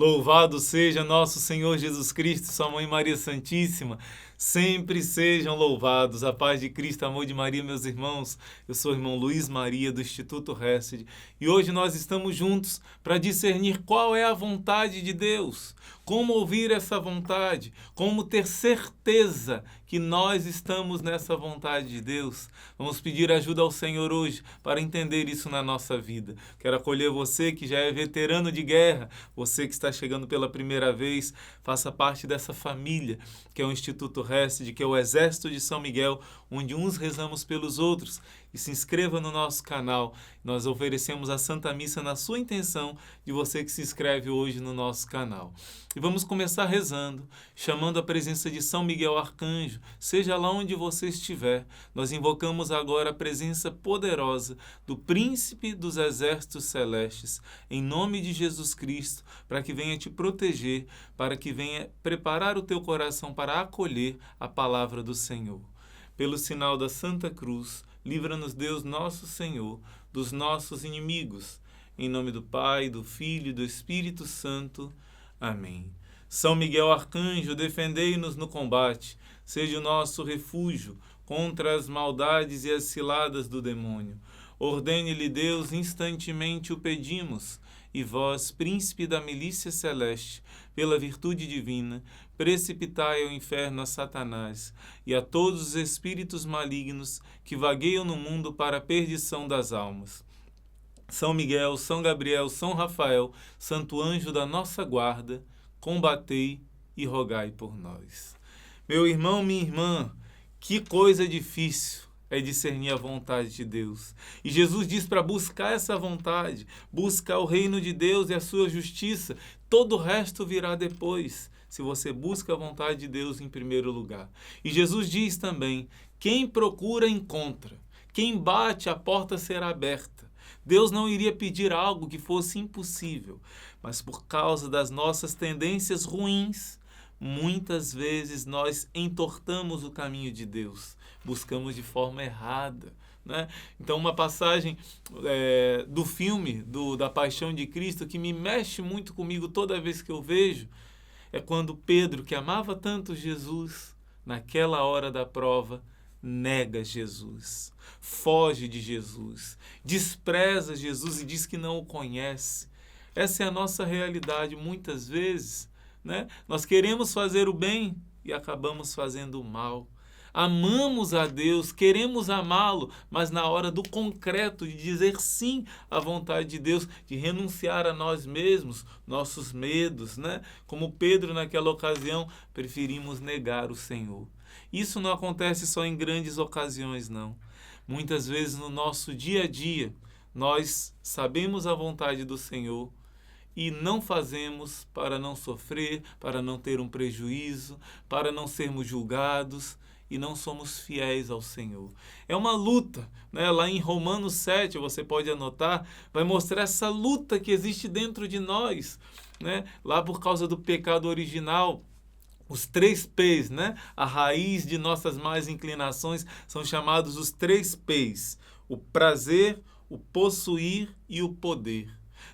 Louvado seja nosso Senhor Jesus Cristo, sua Mãe Maria Santíssima. Sempre sejam louvados. A paz de Cristo, amor de Maria, meus irmãos. Eu sou o irmão Luiz Maria, do Instituto Hesed. E hoje nós estamos juntos para discernir qual é a vontade de Deus. Como ouvir essa vontade. Como ter certeza que nós estamos nessa vontade de Deus. Vamos pedir ajuda ao Senhor hoje para entender isso na nossa vida. Quero acolher você que já é veterano de guerra. Você que está chegando pela primeira vez, faça parte dessa família que é o Instituto Hesed, que é o Exército de São Miguel, onde uns rezamos pelos outros. E se inscreva no nosso canal. Nós oferecemos a Santa Missa na sua intenção de você que se inscreve hoje no nosso canal. E vamos começar rezando, chamando a presença de São Miguel Arcanjo, seja lá onde você estiver. Nós invocamos agora a presença poderosa do Príncipe dos Exércitos Celestes, em nome de Jesus Cristo, para que venha te proteger, para que venha preparar o teu coração para acolher a palavra do Senhor. Pelo sinal da Santa Cruz, livra-nos Deus nosso Senhor dos nossos inimigos. Em nome do Pai, do Filho e do Espírito Santo. Amém. São Miguel Arcanjo, defendei-nos no combate. Seja o nosso refúgio contra as maldades e as ciladas do demônio. Ordene-lhe Deus, instantemente o pedimos. E vós, príncipe da milícia celeste, pela virtude divina, precipitai ao inferno a Satanás e a todos os espíritos malignos que vagueiam no mundo para a perdição das almas. São Miguel, São Gabriel, São Rafael, Santo Anjo da nossa guarda, combatei e rogai por nós. Meu irmão, minha irmã, que coisa difícil é discernir a vontade de Deus. E Jesus diz para buscar essa vontade, buscar o reino de Deus e a sua justiça, todo o resto virá depois, se você busca a vontade de Deus em primeiro lugar. E Jesus diz também, quem procura, encontra. Quem bate, a porta será aberta. Deus não iria pedir algo que fosse impossível, mas por causa das nossas tendências ruins, muitas vezes nós entortamos o caminho de Deus, buscamos de forma errada, né? Então uma passagem do filme da Paixão de Cristo que me mexe muito comigo toda vez que eu vejo, é quando Pedro, que amava tanto Jesus, naquela hora da prova, nega Jesus, foge de Jesus, despreza Jesus e diz que não o conhece. Essa é a nossa realidade muitas vezes, né? Nós queremos fazer o bem e acabamos fazendo o mal. Amamos a Deus, queremos amá-lo, mas na hora do concreto, de dizer sim à vontade de Deus, de renunciar a nós mesmos, nossos medos, né? Como Pedro naquela ocasião, preferimos negar o Senhor. Isso não acontece só em grandes ocasiões, não. Muitas vezes no nosso dia a dia, nós sabemos a vontade do Senhor e não fazemos para não sofrer, para não ter um prejuízo, para não sermos julgados e não somos fiéis ao Senhor. É uma luta, né? Lá em Romanos 7, você pode anotar, vai mostrar essa luta que existe dentro de nós, né? Lá por causa do pecado original. Os 3 P's, né? A raiz de nossas más inclinações são chamados os 3 P's. O prazer, o possuir e o poder.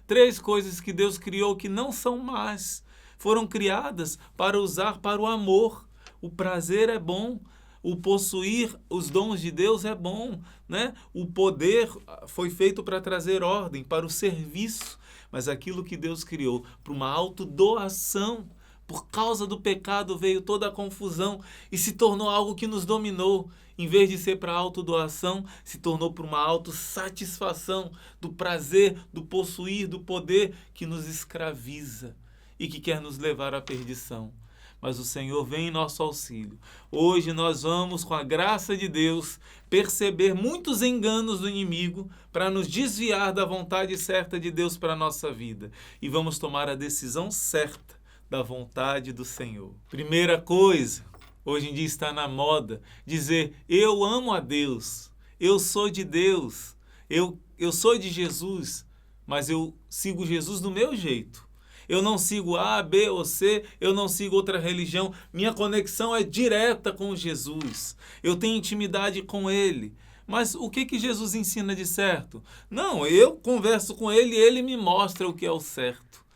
3 coisas que Deus criou que não são más. Foram criadas para usar para o amor. O prazer é bom. O possuir os dons de Deus é bom, né? O poder foi feito para trazer ordem, para o serviço. Mas aquilo que Deus criou para uma autodoação, por causa do pecado veio toda a confusão e se tornou algo que nos dominou. Em vez de ser para autodoação, se tornou para uma autossatisfação do prazer, do possuir, do poder que nos escraviza e que quer nos levar à perdição. Mas o Senhor vem em nosso auxílio. Hoje nós vamos, com a graça de Deus, perceber muitos enganos do inimigo para nos desviar da vontade certa de Deus para a nossa vida. E vamos tomar a decisão certa da vontade do Senhor. Primeira coisa, hoje em dia está na moda, dizer, eu amo a Deus, eu sou de Deus, eu sou de Jesus, mas eu sigo Jesus do meu jeito. Eu não sigo A, B ou C, eu não sigo outra religião. Minha conexão é direta com Jesus. Eu tenho intimidade com Ele. Mas o que Jesus ensina de certo? Não, eu converso com Ele e Ele me mostra o que é o certo.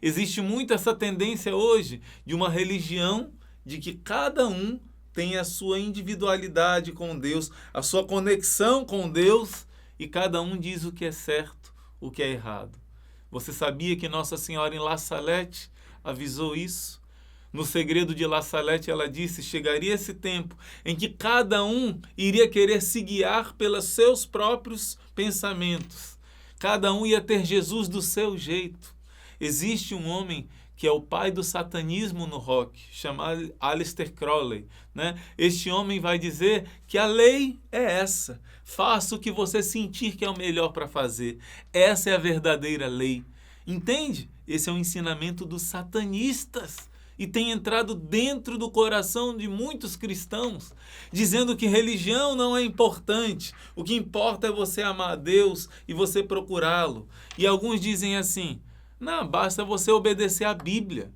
Existe muito essa tendência hoje de uma religião de que cada um tem a sua individualidade com Deus, a sua conexão com Deus, e cada um diz o que é certo, o que é errado. Você sabia que Nossa Senhora em La Salette avisou isso? No Segredo de La Salette ela disse: chegaria esse tempo em que cada um iria querer se guiar pelos seus próprios pensamentos. Cada um ia ter Jesus do seu jeito. Existe um homem que é o pai do satanismo no rock, chamado Aleister Crowley, né? Este homem vai dizer que a lei é essa. Faça o que você sentir que é o melhor para fazer. Essa é a verdadeira lei. Entende? Esse é um ensinamento dos satanistas. E tem entrado dentro do coração de muitos cristãos, dizendo que religião não é importante. O que importa é você amar a Deus e você procurá-lo. E alguns dizem assim: não, basta você obedecer à Bíblia.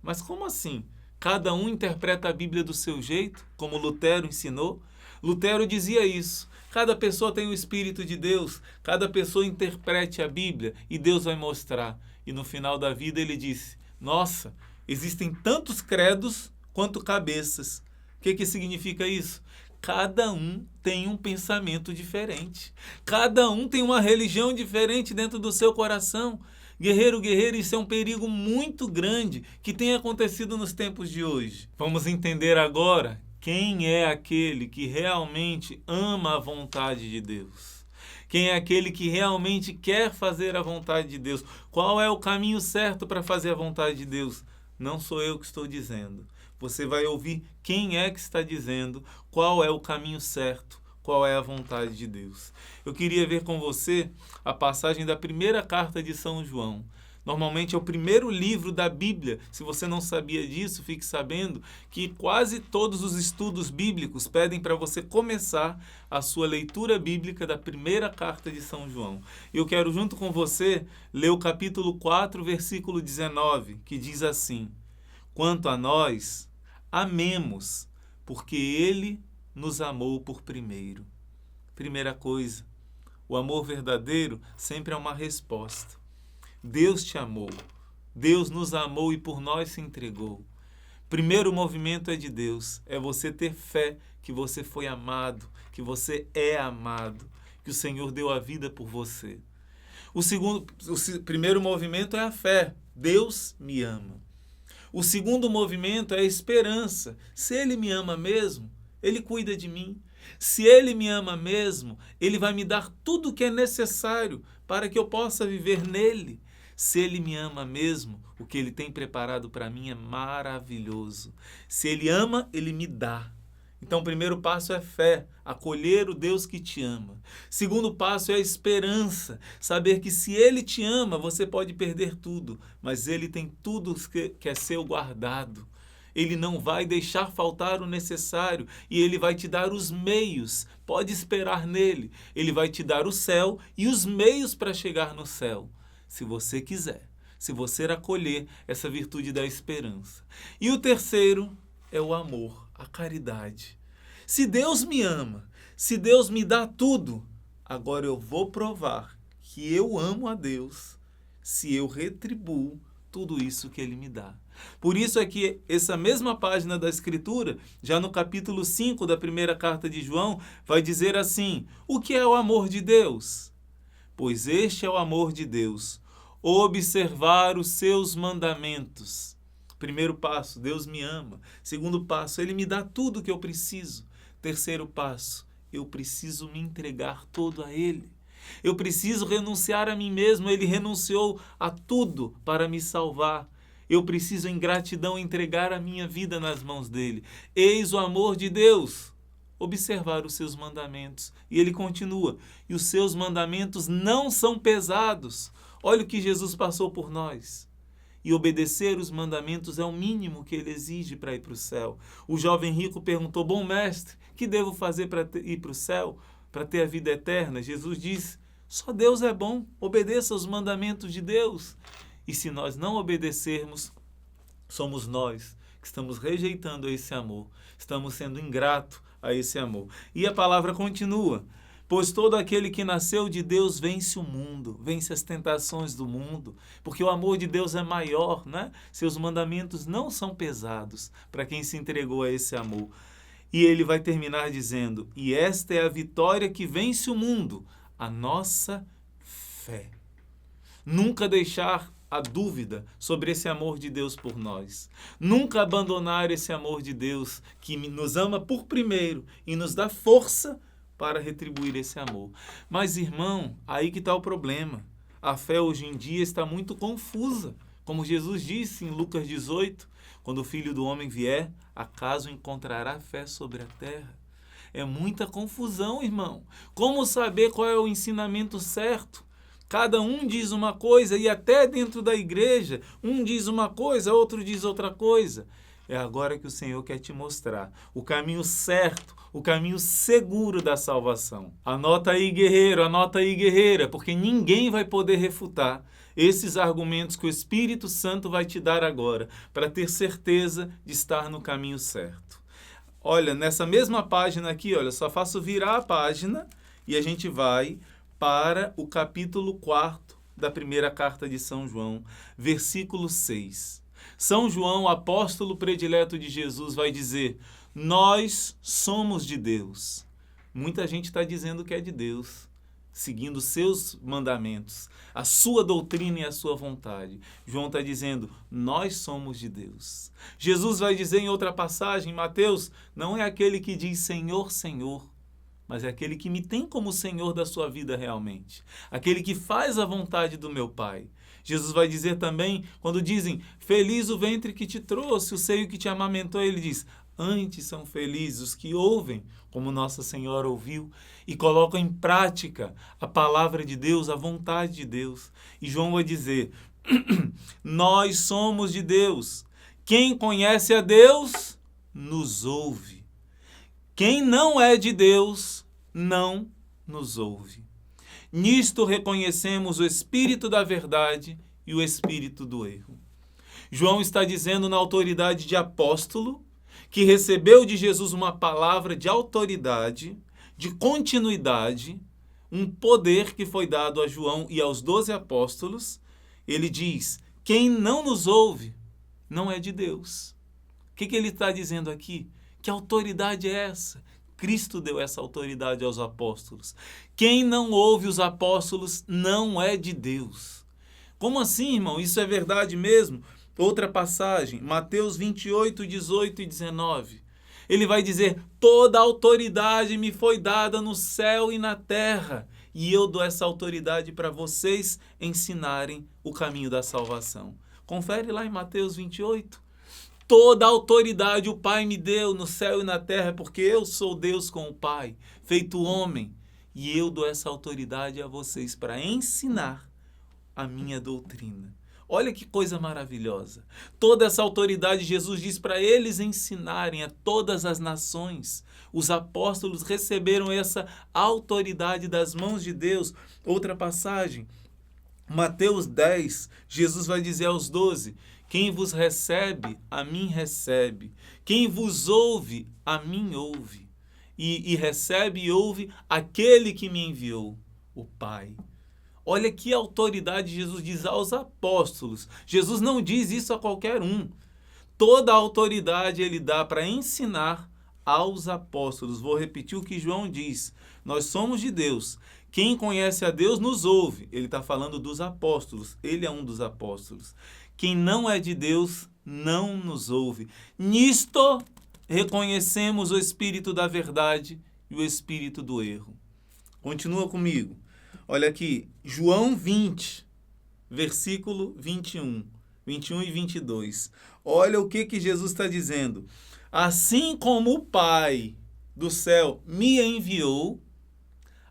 Mas como assim? Cada um interpreta a Bíblia do seu jeito, como Lutero ensinou? Lutero dizia isso. Cada pessoa tem o Espírito de Deus. Cada pessoa interprete a Bíblia e Deus vai mostrar. E no final da vida ele disse: nossa, existem tantos credos quanto cabeças. O que significa isso? Cada um tem um pensamento diferente. Cada um tem uma religião diferente dentro do seu coração. Guerreiro, isso é um perigo muito grande que tem acontecido nos tempos de hoje. Vamos entender agora quem é aquele que realmente ama a vontade de Deus. Quem é aquele que realmente quer fazer a vontade de Deus. Qual é o caminho certo para fazer a vontade de Deus? Não sou eu que estou dizendo. Você vai ouvir quem é que está dizendo qual é o caminho certo, qual é a vontade de Deus. Eu queria ver com você a passagem da primeira carta de São João. Normalmente é o primeiro livro da Bíblia. Se você não sabia disso, fique sabendo que quase todos os estudos bíblicos pedem para você começar a sua leitura bíblica da primeira carta de São João. Eu quero, junto com você, ler o capítulo 4, versículo 19, que diz assim: quanto a nós, amemos, porque Ele nos amou por primeiro. Primeira coisa, o amor verdadeiro sempre é uma resposta. Deus te amou, Deus nos amou e por nós se entregou. Primeiro movimento é de Deus, é você ter fé que você foi amado, que você é amado, que o Senhor deu a vida por você. O primeiro movimento é a fé, Deus me ama. O segundo movimento é a esperança. Se Ele me ama mesmo, Ele cuida de mim. Se Ele me ama mesmo, Ele vai me dar tudo o que é necessário para que eu possa viver nele. Se Ele me ama mesmo, o que Ele tem preparado para mim é maravilhoso. Se Ele ama, Ele me dá. Então, o primeiro passo é fé, acolher o Deus que te ama. Segundo passo é a esperança, saber que se Ele te ama, você pode perder tudo, mas Ele tem tudo que é seu guardado. Ele não vai deixar faltar o necessário e Ele vai te dar os meios. Pode esperar nele. Ele vai te dar o céu e os meios para chegar no céu, se você quiser, se você acolher essa virtude da esperança. E o terceiro é o amor, a caridade. Se Deus me ama, se Deus me dá tudo, agora eu vou provar que eu amo a Deus se eu retribuo tudo isso que Ele me dá. Por isso é que essa mesma página da Escritura, já no capítulo 5 da primeira carta de João, vai dizer assim: o que é o amor de Deus? Pois este é o amor de Deus, observar os seus mandamentos. Primeiro passo, Deus me ama. Segundo passo, Ele me dá tudo o que eu preciso. Terceiro passo, eu preciso me entregar todo a Ele. Eu preciso renunciar a mim mesmo. Ele renunciou a tudo para me salvar. Eu preciso, em gratidão, entregar a minha vida nas mãos dele. Eis o amor de Deus. Observar os seus mandamentos. E ele continua: e os seus mandamentos não são pesados. Olha o que Jesus passou por nós. E obedecer os mandamentos é o mínimo que ele exige para ir para o céu. O jovem rico perguntou: bom mestre, que devo fazer para ir para o céu, para ter a vida eterna? Jesus disse: só Deus é bom, obedeça os mandamentos de Deus. E se nós não obedecermos, somos nós que estamos rejeitando esse amor, estamos sendo ingratos a esse amor. E a palavra continua: Pois todo aquele que nasceu de Deus vence o mundo, vence as tentações do mundo, porque o amor de Deus é maior, né? Seus mandamentos não são pesados para quem se entregou a esse amor. E ele vai terminar dizendo: e esta é a vitória que vence o mundo, a nossa fé. Nunca deixar a dúvida sobre esse amor de Deus por nós. Nunca abandonar esse amor de Deus que nos ama por primeiro e nos dá força para retribuir esse amor. Mas, irmão, aí que está o problema. A fé hoje em dia está muito confusa. Como Jesus disse em Lucas 18, quando o Filho do Homem vier, acaso encontrará fé sobre a terra? É muita confusão, irmão. Como saber qual é o ensinamento certo? Cada um diz uma coisa e até dentro da igreja, um diz uma coisa, outro diz outra coisa. É agora que o Senhor quer te mostrar o caminho certo, o caminho seguro da salvação. Anota aí, guerreiro, anota aí, guerreira, porque ninguém vai poder refutar esses argumentos que o Espírito Santo vai te dar agora, para ter certeza de estar no caminho certo. Olha, nessa mesma página aqui, olha, só faço virar a página e a gente vai para o capítulo 4 da primeira carta de São João, versículo 6. São João, apóstolo predileto de Jesus, vai dizer: nós somos de Deus. Muita gente está dizendo que é de Deus, seguindo seus mandamentos, a sua doutrina e a sua vontade. João está dizendo: nós somos de Deus. Jesus vai dizer em outra passagem, Mateus, não é aquele que diz Senhor, Senhor, mas é aquele que me tem como Senhor da sua vida realmente. Aquele que faz a vontade do meu Pai. Jesus vai dizer também, quando dizem, feliz o ventre que te trouxe, o seio que te amamentou, ele diz, antes são felizes os que ouvem, como Nossa Senhora ouviu, e colocam em prática a palavra de Deus, a vontade de Deus. E João vai dizer, nós somos de Deus. Quem conhece a Deus, nos ouve. Quem não é de Deus, não nos ouve. Nisto reconhecemos o espírito da verdade e o espírito do erro. João está dizendo na autoridade de apóstolo, que recebeu de Jesus uma palavra de autoridade, de continuidade, um poder que foi dado a João e aos 12 apóstolos. Ele diz, quem não nos ouve, não é de Deus. O que ele está dizendo aqui? Que autoridade é essa? Cristo deu essa autoridade aos apóstolos. Quem não ouve os apóstolos não é de Deus. Como assim, irmão? Isso é verdade mesmo? Outra passagem, Mateus 28, 18 e 19. Ele vai dizer, toda autoridade me foi dada no céu e na terra, e eu dou essa autoridade para vocês ensinarem o caminho da salvação. Confere lá em Mateus 28. Toda a autoridade o Pai me deu no céu e na terra, porque eu sou Deus com o Pai, feito homem. E eu dou essa autoridade a vocês para ensinar a minha doutrina. Olha que coisa maravilhosa. Toda essa autoridade Jesus diz para eles ensinarem a todas as nações. Os apóstolos receberam essa autoridade das mãos de Deus. Outra passagem, Mateus 10, Jesus vai dizer aos 12, quem vos recebe, a mim recebe. Quem vos ouve, a mim ouve. E recebe e ouve aquele que me enviou, o Pai. Olha que autoridade Jesus diz aos apóstolos. Jesus não diz isso a qualquer um. Toda a autoridade ele dá para ensinar aos apóstolos. Vou repetir o que João diz. Nós somos de Deus. Quem conhece a Deus nos ouve. Ele está falando dos apóstolos. Ele é um dos apóstolos. Quem não é de Deus não nos ouve. Nisto reconhecemos o espírito da verdade e o espírito do erro. Continua comigo. Olha aqui, João 20, versículo 21 e 22. Olha o que Jesus está dizendo. Assim como o Pai do céu me enviou,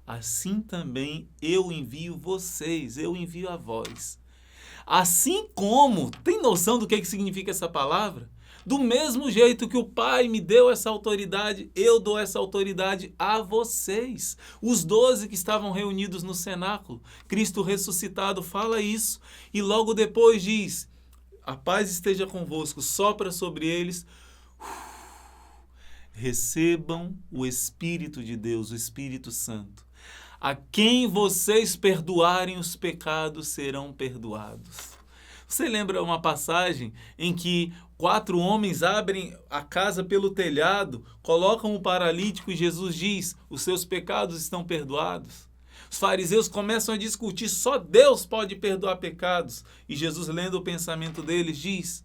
assim também eu envio vocês, eu envio a vós. Assim como, tem noção do que significa essa palavra? Do mesmo jeito que o Pai me deu essa autoridade, eu dou essa autoridade a vocês. Os 12 que estavam reunidos no cenáculo, Cristo ressuscitado fala isso e logo depois diz, a paz esteja convosco, sopra sobre eles, recebam o Espírito de Deus, o Espírito Santo. A quem vocês perdoarem os pecados serão perdoados. Você lembra uma passagem em que 4 homens abrem a casa pelo telhado, colocam o paralítico e Jesus diz: os seus pecados estão perdoados? Os fariseus começam a discutir, só Deus pode perdoar pecados. E Jesus, lendo o pensamento deles, diz: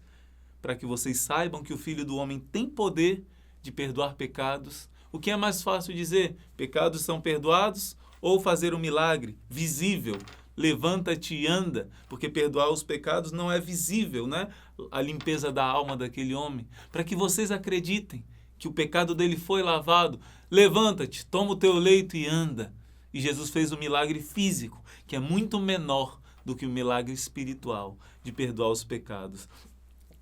para que vocês saibam que o Filho do Homem tem poder de perdoar pecados. O que é mais fácil dizer? Pecados são perdoados ou fazer um milagre visível? Levanta-te e anda, porque perdoar os pecados não é visível, né? A limpeza da alma daquele homem. Para que vocês acreditem que o pecado dele foi lavado, levanta-te, toma o teu leito e anda. E Jesus fez um milagre físico, que é muito menor do que o milagre espiritual de perdoar os pecados.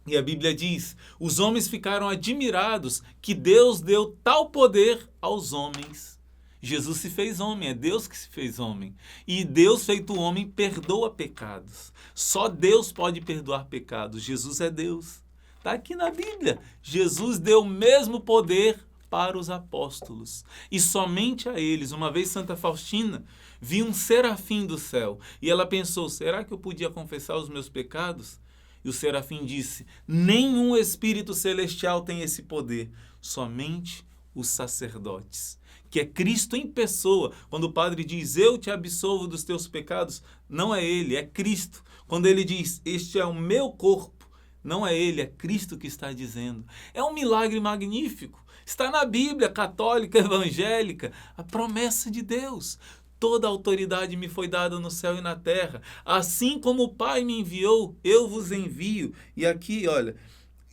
E a Bíblia diz: os homens ficaram admirados que Deus deu tal poder aos homens. Jesus se fez homem, é Deus que se fez homem. E Deus, feito homem, perdoa pecados. Só Deus pode perdoar pecados. Jesus é Deus. Está aqui na Bíblia. Jesus deu o mesmo poder para os apóstolos. E somente a eles. Uma vez Santa Faustina viu um serafim do céu. E ela pensou: será que eu podia confessar os meus pecados? E o serafim disse: nenhum espírito celestial tem esse poder. Somente os sacerdotes, que é Cristo em pessoa. Quando o padre diz: eu te absolvo dos teus pecados, não é ele, é Cristo. Quando ele diz: este é o meu corpo, não é ele, é Cristo que está dizendo. É um milagre magnífico. Está na Bíblia católica, evangélica, a promessa de Deus. Toda a autoridade me foi dada no céu e na terra. Assim como o Pai me enviou, eu vos envio. E aqui, olha,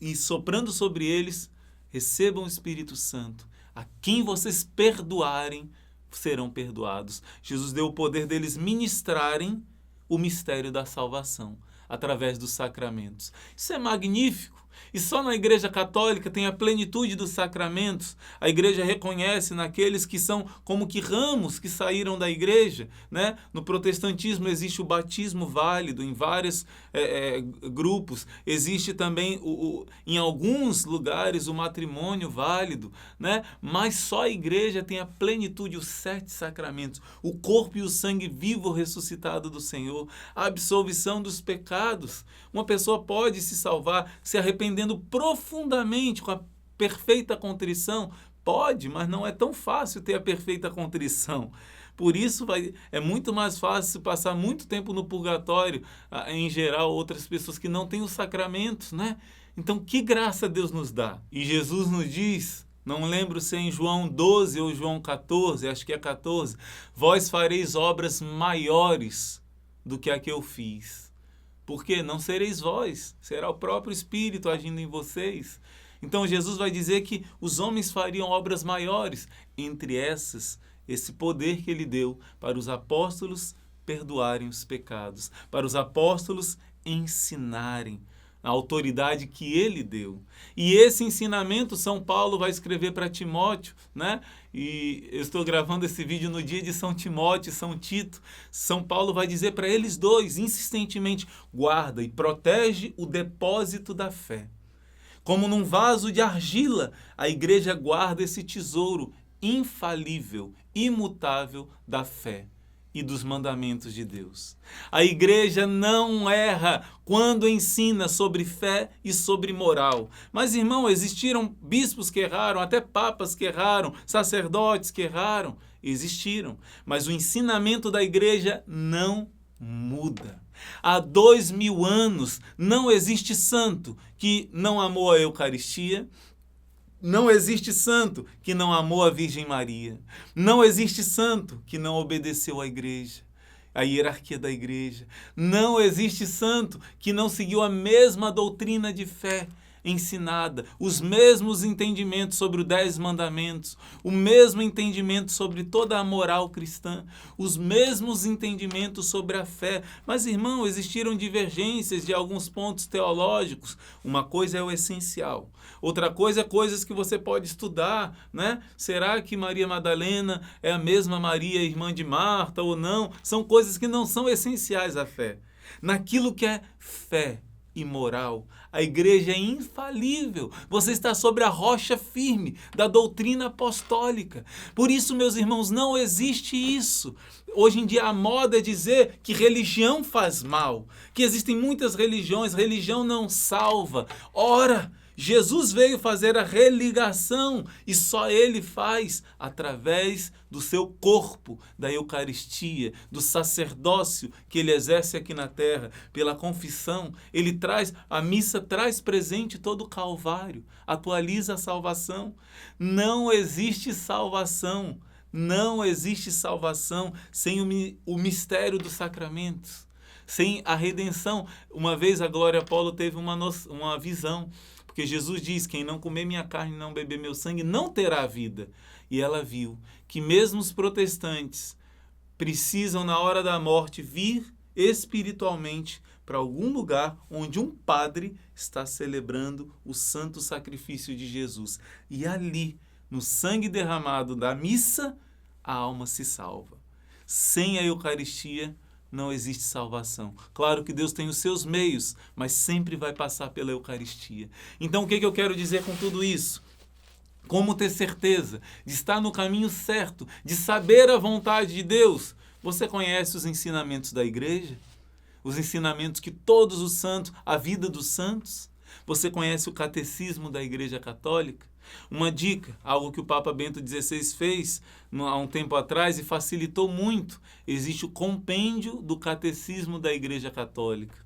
e soprando sobre eles, recebam o Espírito Santo. A quem vocês perdoarem, serão perdoados. Jesus deu o poder deles ministrarem o mistério da salvação através dos sacramentos. Isso é magnífico. E só na Igreja Católica tem a plenitude dos sacramentos. A Igreja reconhece naqueles que são como que ramos que saíram da Igreja, né? No protestantismo existe o batismo válido em vários grupos. Existe também, em alguns lugares, o matrimônio válido, né? Mas só a Igreja tem a plenitude, os 7 sacramentos. O corpo e o sangue vivo ressuscitado do Senhor. A absolvição dos pecados. Uma pessoa pode se salvar se arrependendo profundamente, com a perfeita contrição. Pode, mas não é tão fácil ter a perfeita contrição. Por isso é muito mais fácil passar muito tempo no purgatório, em geral, outras pessoas que não têm os sacramentos, né? Então, que graça Deus nos dá. E Jesus nos diz, não lembro se é em João 12 ou João 14, acho que é 14, vós fareis obras maiores do que a que eu fiz. Porque não sereis vós, será o próprio Espírito agindo em vocês. Então Jesus vai dizer que os homens fariam obras maiores. Entre essas, esse poder que ele deu para os apóstolos perdoarem os pecados, para os apóstolos ensinarem a autoridade que ele deu. E esse ensinamento São Paulo vai escrever para Timóteo, né? E eu estou gravando esse vídeo no dia de São Timóteo e São Tito. São Paulo vai dizer para eles dois, insistentemente: guarda e protege o depósito da fé. Como num vaso de argila, a igreja guarda esse tesouro infalível, imutável da fé e dos mandamentos de Deus. A igreja não erra quando ensina sobre fé e sobre moral. Mas, irmão, existiram bispos que erraram, até papas que erraram, sacerdotes que erraram. Existiram. Mas o ensinamento da igreja não muda. Há 2000 anos não existe santo que não amou a Eucaristia. Não existe santo que não amou a Virgem Maria. Não existe santo que não obedeceu à igreja, à hierarquia da igreja. Não existe santo que não seguiu a mesma doutrina de fé ensinada, os mesmos entendimentos sobre os 10 mandamentos, o mesmo entendimento sobre toda a moral cristã, os mesmos entendimentos sobre a fé. Mas, irmão, existiram divergências de alguns pontos teológicos. Uma coisa é o essencial, outra coisa é coisas que você pode estudar, né? Será que Maria Madalena é a mesma Maria, irmã de Marta, ou não? São coisas que não são essenciais à fé. Naquilo que é fé, imoral. A igreja é infalível. Você está sobre a rocha firme da doutrina apostólica. Por isso, meus irmãos, não existe isso. Hoje em dia a moda é dizer que religião faz mal, que existem muitas religiões, religião não salva. Ora, Jesus veio fazer a religação e só Ele faz através do seu corpo, da Eucaristia, do sacerdócio que Ele exerce aqui na terra, pela confissão. Ele traz, a missa traz presente todo o Calvário, atualiza a salvação. Não existe salvação, não existe salvação sem o mistério dos sacramentos, sem a redenção. Uma vez a Glória Paulo teve uma visão, porque Jesus diz, quem não comer minha carne e não beber meu sangue não terá vida. E ela viu que mesmo os protestantes precisam, na hora da morte, vir espiritualmente para algum lugar onde um padre está celebrando o santo sacrifício de Jesus. E ali, no sangue derramado da missa, a alma se salva. Sem a Eucaristia, não existe salvação. Claro que Deus tem os seus meios, mas sempre vai passar pela Eucaristia. Então, o que eu quero dizer com tudo isso? Como ter certeza de estar no caminho certo, de saber a vontade de Deus? Você conhece os ensinamentos da igreja? Os ensinamentos que todos os santos, a vida dos santos? Você conhece o catecismo da Igreja Católica? Uma dica, algo que o Papa Bento XVI fez há um tempo atrás e facilitou muito. Existe o compêndio do catecismo da Igreja Católica.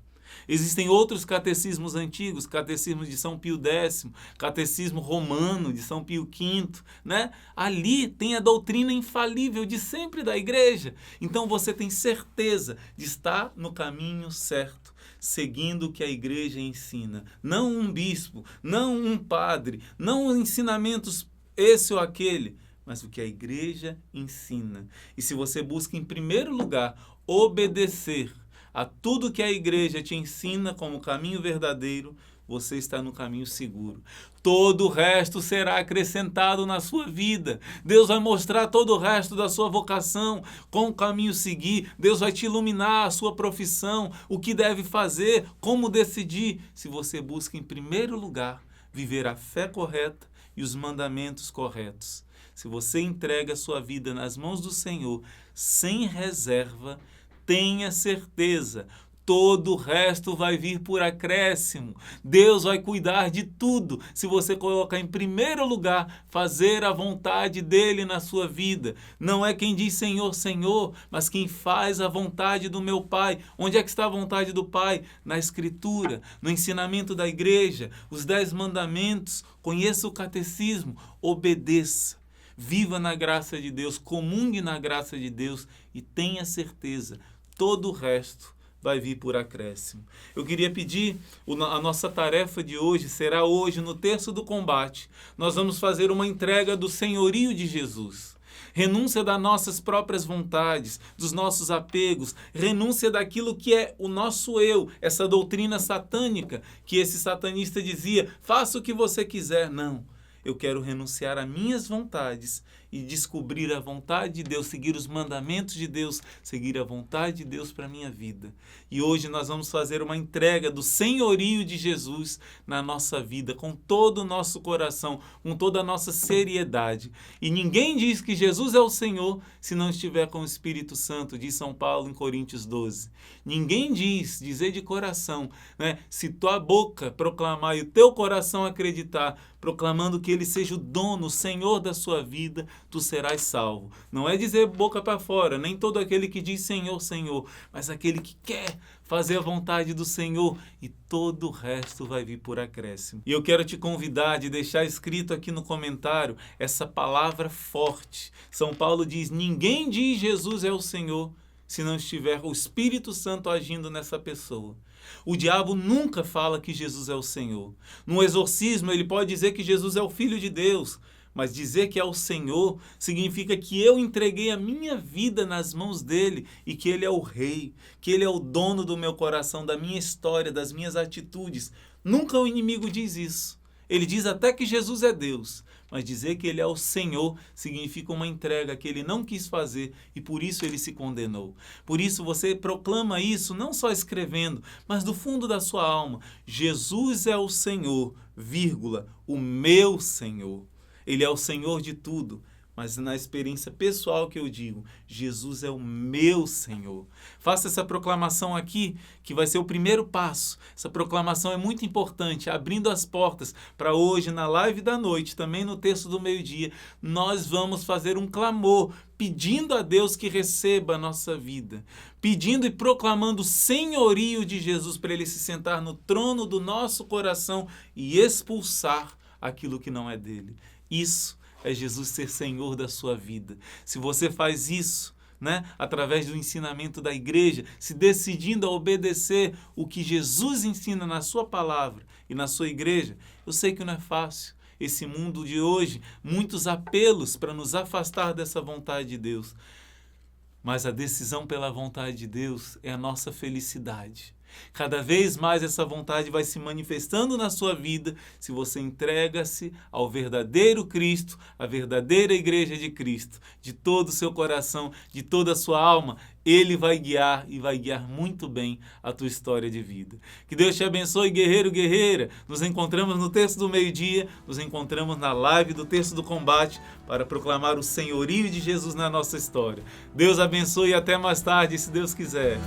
Existem outros catecismos antigos, catecismo de São Pio X, catecismo romano de São Pio V, né? Ali tem a doutrina infalível de sempre da igreja. Então você tem certeza de estar no caminho certo, seguindo o que a igreja ensina. Não um bispo, não um padre, não ensinamentos esse ou aquele, mas o que a igreja ensina. E se você busca em primeiro lugar obedecer a tudo que a igreja te ensina como caminho verdadeiro, você está no caminho seguro. Todo o resto será acrescentado na sua vida. Deus vai mostrar todo o resto da sua vocação, com o caminho seguir. Deus vai te iluminar a sua profissão, o que deve fazer, como decidir, se você busca em primeiro lugar viver a fé correta e os mandamentos corretos. Se você entrega a sua vida nas mãos do Senhor sem reserva, tenha certeza, todo o resto vai vir por acréscimo. Deus vai cuidar de tudo se você colocar em primeiro lugar fazer a vontade dele na sua vida. Não é quem diz Senhor, Senhor, mas quem faz a vontade do meu Pai. Onde é que está a vontade do Pai? Na Escritura, no ensinamento da igreja, os 10 mandamentos. Conheça o catecismo, obedeça. Viva na graça de Deus, comungue na graça de Deus e tenha certeza, todo o resto vai vir por acréscimo. Eu queria pedir, a nossa tarefa de hoje será hoje, no terço do combate, nós vamos fazer uma entrega do senhorio de Jesus. Renúncia das nossas próprias vontades, dos nossos apegos, renúncia daquilo que é o nosso eu, essa doutrina satânica que esse satanista dizia, faça o que você quiser. Não. Eu quero renunciar a minhas vontades e descobrir a vontade de Deus, seguir os mandamentos de Deus, seguir a vontade de Deus para a minha vida. E hoje nós vamos fazer uma entrega do senhorio de Jesus na nossa vida, com todo o nosso coração, com toda a nossa seriedade. E ninguém diz que Jesus é o Senhor se não estiver com o Espírito Santo, diz São Paulo em Coríntios 12. Ninguém dizer de coração, né? Se tua boca proclamar e o teu coração acreditar, proclamando que Ele seja o dono, o Senhor da sua vida, tu serás salvo. Não é dizer boca para fora, nem todo aquele que diz Senhor, Senhor, mas aquele que quer fazer a vontade do Senhor, e todo o resto vai vir por acréscimo. E eu quero te convidar de deixar escrito aqui no comentário essa palavra forte. São Paulo diz, ninguém diz Jesus é o Senhor se não estiver o Espírito Santo agindo nessa pessoa. O diabo nunca fala que Jesus é o Senhor. No exorcismo, ele pode dizer que Jesus é o Filho de Deus, mas dizer que é o Senhor significa que eu entreguei a minha vida nas mãos dele e que ele é o rei, que ele é o dono do meu coração, da minha história, das minhas atitudes. Nunca o inimigo diz isso. Ele diz até que Jesus é Deus, mas dizer que ele é o Senhor significa uma entrega que ele não quis fazer e por isso ele se condenou. Por isso você proclama isso não só escrevendo, mas do fundo da sua alma. Jesus é o Senhor, vírgula, o meu Senhor. Ele é o Senhor de tudo. Mas na experiência pessoal que eu digo, Jesus é o meu Senhor. Faça essa proclamação aqui, que vai ser o primeiro passo. Essa proclamação é muito importante, abrindo as portas para hoje, na live da noite, também no texto do meio-dia, nós vamos fazer um clamor, pedindo a Deus que receba a nossa vida, pedindo e proclamando o senhorio de Jesus para ele se sentar no trono do nosso coração e expulsar aquilo que não é dele. Isso é Jesus ser Senhor da sua vida. Se você faz isso, através do ensinamento da igreja, se decidindo a obedecer o que Jesus ensina na sua palavra e na sua igreja, eu sei que não é fácil. Esse mundo de hoje, muitos apelos para nos afastar dessa vontade de Deus. Mas a decisão pela vontade de Deus é a nossa felicidade. Cada vez mais essa vontade vai se manifestando na sua vida se você entrega-se ao verdadeiro Cristo, à verdadeira igreja de Cristo, de todo o seu coração, de toda a sua alma. Ele vai guiar e vai guiar muito bem a tua história de vida. Que Deus te abençoe, guerreiro, guerreira. Nos encontramos no texto do meio-dia, nos encontramos na live do texto do combate para proclamar o senhorio de Jesus na nossa história. Deus abençoe e até mais tarde, se Deus quiser.